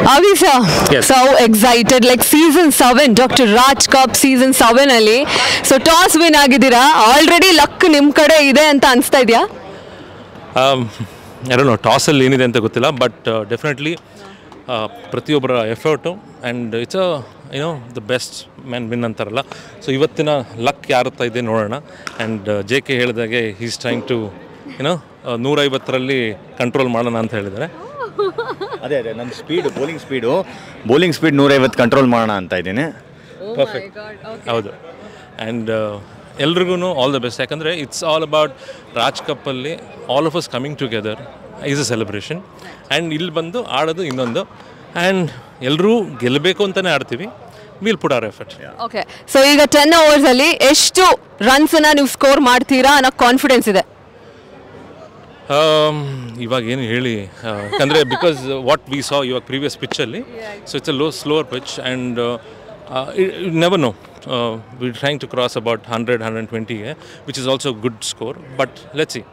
Avi sir, so excited like season 7 Dr. Raj Cup season 7 ಅಲ್ಲಿ so toss win ಆಗಿದ್ದೀರಾ already luck ನಿಮ್ಮ ಕಡೆ ಇದೆ ಅಂತ ಅನ್ಸ್ತಾ ಇದೆಯಾ? I don't know toss ಅಲ್ಲಿ ಏನಿದೆ ಅಂತ ಗೊತ್ತಿಲ್ಲ ಬಟ್ ಡೆಫಿನೆಟ್ಲಿ ಪ್ರತಿಯೊಬ್ಬರ effort and it's the best man win ಅಂತಾರಲ್ಲ ಸೊ ಇವತ್ತಿನ ಲಕ್ ಯಾರ ಹತ್ರ ಇದೆ ನೋಡೋಣ ಆ್ಯಂಡ್ ಜೆ ಕೆ ಹೇಳಿದಾಗೆ ಹೀಸ್ ಟ್ರೈಂಗ್ ಟು 150ರಲ್ಲಿ ಕಂಟ್ರೋಲ್ ಮಾಡೋಣ ಅಂತ ಹೇಳಿದ್ದಾರೆ. ಅದೇ ನನ್ನ ಬೌಲಿಂಗ್ ಸ್ಪೀಡ್ 150 ಕಂಟ್ರೋಲ್ ಮಾಡೋಣ ಅಂತ ಇದ್ದೀನಿ. ಪರ್ಫೆಕ್ಟ್ ಹೌದು ಆ್ಯಂಡ್ ಎಲ್ರಿಗೂ ಆಲ್ ದ ಬೆಸ್ಟ್ ಯಾಕಂದರೆ ಇಟ್ಸ್ ಆಲ್ ಅಬೌಟ್ ರಾಜ್ ಕಪ್ಪಲ್ಲಿ all of us coming together is a celebration and ಇಲ್ಲಿ ಬಂದು ಆಡೋದು ಇನ್ನೊಂದು ಆ್ಯಂಡ್ ಎಲ್ಲರೂ ಗೆಲ್ಲಬೇಕು ಅಂತಲೇ ಆಡ್ತೀವಿ. Will put our effort. Okay so ಈಗ 10 ಓವರ್ಸಲ್ಲಿ ಎಷ್ಟು ರನ್ಸನ್ನು ನೀವು ಸ್ಕೋರ್ ಮಾಡ್ತೀರಾ ಅನ್ನೋ ಕಾನ್ಫಿಡೆನ್ಸ್ ಇದೆ? ಇವಾಗ ಏನು ಹೇಳಿ ಯಾಕಂದರೆ ಬಿಕಾಸ್ ವಾಟ್ ವಿ ಸಾ ಇವಾಗ ಪ್ರೀವಿಯಸ್ ಪಿಚ್ಚಲ್ಲಿ so it's a slower pitch and never no we trying to cross about 100-120ಗೆ which is also good score but let's see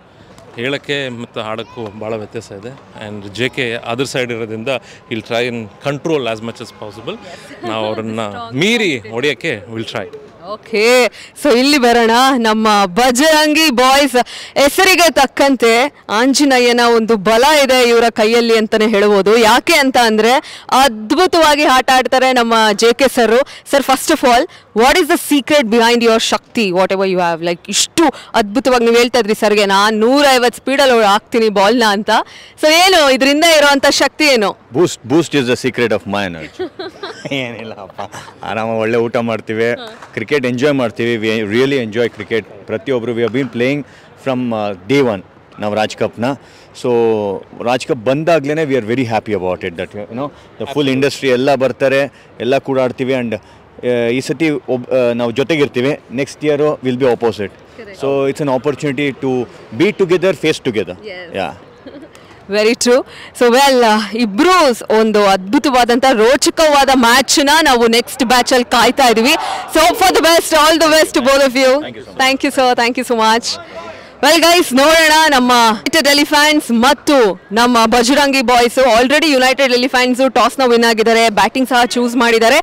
ಹೇಳೋಕ್ಕೆ ಮತ್ತು ಆಡೋಕ್ಕೂ ಭಾಳ ವ್ಯತ್ಯಾಸ ಇದೆ and J K other side ಇರೋದ್ರಿಂದ will try and control as much as possible. ನಾವು ಅವ್ರನ್ನ ಮೀರಿ ಹೊಡೆಯೋಕ್ಕೆ ವಿಲ್ ಟ್ರೈ. ಓಕೆ ಸೊ ಇಲ್ಲಿ ಬರೋಣ. ನಮ್ಮ ಬಜರಂಗಿ ಬಾಯ್ಸ್ ಹೆಸರಿಗೆ ತಕ್ಕಂತೆ ಆಂಜನೇಯನ ಒಂದು ಬಲ ಇದೆ ಇವರ ಕೈಯಲ್ಲಿ ಅಂತಲೇ ಹೇಳ್ಬೋದು. ಯಾಕೆ ಅಂತ ಅಂದರೆ ಅದ್ಭುತವಾಗಿ ಆಟ ಆಡ್ತಾರೆ ನಮ್ಮ J K sir. First of all what is the secret behind your ಶಕ್ತಿ whatever you have like ಇಷ್ಟು ಅದ್ಭುತವಾಗಿ ನೀವು ಹೇಳ್ತಾ ಇದ್ರಿ ಸರ್ಗೆ ನಾನು 150 ಸ್ಪೀಡಲ್ಲಿ ಹಾಕ್ತೀನಿ ಬಾಲ್ನ ಅಂತ. ಸೊ ಏನು ಇದರಿಂದ ಇರೋವಂಥ ಶಕ್ತಿ ಏನು? Boost is the secret of my energy. ಏನಿಲ್ಲಪ್ಪ ಆರಾಮಾಗಿ ಒಳ್ಳೆ ಊಟ ಮಾಡ್ತೀವಿ, ಕ್ರಿಕೆಟ್ ಎಂಜಾಯ್ ಮಾಡ್ತೀವಿ. We really enjoy cricket. ಪ್ರತಿಯೊಬ್ಬರು we have been playing from day 1 ನಾವು ರಾಜ್ ಕಪ್ನ. ಸೊ ರಾಜ್ ಕಪ್ ಬಂದಾಗಲೇ we are very happy about it that the full industry ಎಲ್ಲ ಬರ್ತಾರೆ, ಎಲ್ಲ ಕೂಡ ಆಡ್ತೀವಿ ಆ್ಯಂಡ್ ಈ ಸತಿ ನಾವು ಜೊತೆಗಿರ್ತೀವಿ. Next year will be opposite. So it's an opportunity to be together, face together. Yeah very true. So well ಇಬ್ರು ಒಂದು ಅದ್ಭುತವಾದಂಥ ರೋಚಕವಾದ ಮ್ಯಾಚ್ನ ನಾವು ನೆಕ್ಸ್ಟ್ ಬ್ಯಾಚಲ್ಲಿ ಕಾಯ್ತಾ ಇದ್ದೀವಿ. So for the best, all the best both of you. Thank you sir, thank you so much. Well guys ನೋಡೋಣ ನಮ್ಮ united elephants ಮತ್ತು ನಮ್ಮ Bajrangi boys already united elephants ಟಾಸ್ನ ವಿನ್ ಆಗಿದ್ದಾರೆ, ಬ್ಯಾಟಿಂಗ್ ಸಹ ಚೂಸ್ ಮಾಡಿದ್ದಾರೆ.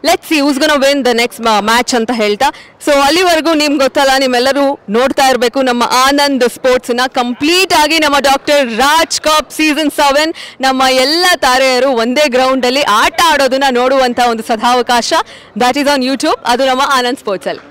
Let's see who's gonna win the next match ಅಂತ ಹೇಳ್ತಾ ಸೊ ಅಲ್ಲಿವರೆಗೂ ನಿಮ್ಗೆ ಗೊತ್ತಲ್ಲ ನಿಮ್ಮೆಲ್ಲರೂ ನೋಡ್ತಾ ಇರಬೇಕು ನಮ್ಮ ಆನಂದ್ ಸ್ಪೋರ್ಟ್ಸ್ನ. ಕಂಪ್ಲೀಟ್ ಆಗಿ ನಮ್ಮ ಡಾಕ್ಟರ್ ರಾಜ್ ಕಪ್ ಸೀಸನ್ 7 ನಮ್ಮ ಎಲ್ಲ ತಾರೆಯರು ಒಂದೇ ಗ್ರೌಂಡಲ್ಲಿ ಆಟ ಆಡೋದನ್ನ ನೋಡುವಂಥ ಒಂದು ಸದಾವಕಾಶ ದಟ್ ಈಸ್ ಆನ್ ಯೂಟ್ಯೂಬ್. ಅದು ನಮ್ಮ ಆನಂದ್ ಸ್ಪೋರ್ಟ್ಸಲ್ಲಿ.